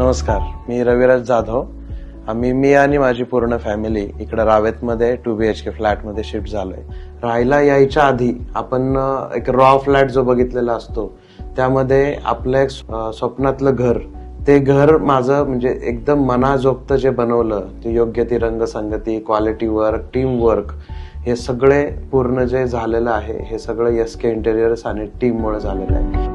नमस्कार, मी रविराज जाधव. मी आणि माझी पूर्ण फॅमिली इकडे रावेतमध्ये 2 BHK फ्लॅटमध्ये शिफ्ट झालोय. राहायला यायच्या आधी आपण एक रॉ फ्लॅट जो बघितलेला असतो त्यामध्ये आपलं एक स्वप्नातलं घर, ते घर माझं म्हणजे एकदम मनाजोगतं जे बनवलं, ते योग्य ती रंगसंगती, क्वालिटी वर्क, टीम वर्क, हे सगळे पूर्ण जे झालेलं आहे हे सगळं SK इंटेरियर्स आणि टीम मुळे झालेलं आहे.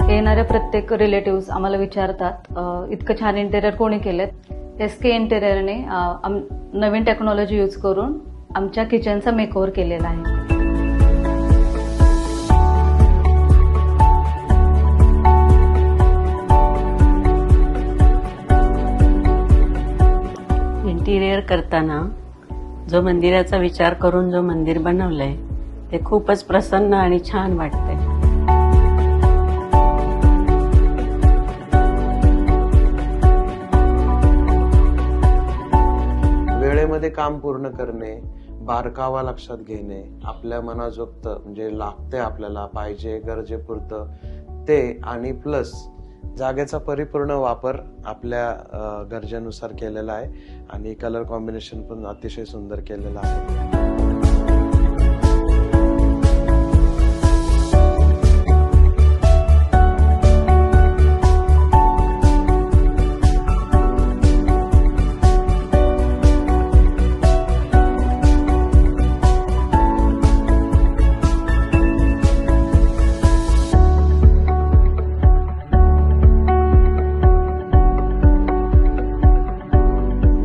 येणारे प्रत्येक रिलेटिव्ह आम्हाला विचारतात इतकं छान इंटेरियर कोणी केलेत. SK इंटेरियरने नवीन टेक्नॉलॉजी यूज करून आमच्या किचनचा मेकओव्हर केलेला आहे. इंटिरियर करताना जो मंदिराचा विचार करून जो मंदिर बनवलंय ते खूपच प्रसन्न आणि छान वाटतंय. वेळेमध्ये काम पूर्ण करणे, बारकावा लक्षात घेणे, आपल्या मनाजोगतं म्हणजे लागते आपल्याला, पाहिजे गरजेपुरतं ते, आणि प्लस जागेचा परिपूर्ण वापर आपल्या गरजेनुसार केलेला आहे आणि कलर कॉम्बिनेशन पण अतिशय सुंदर केलेलं आहे.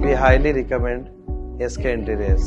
We highly recommend SK Interiors.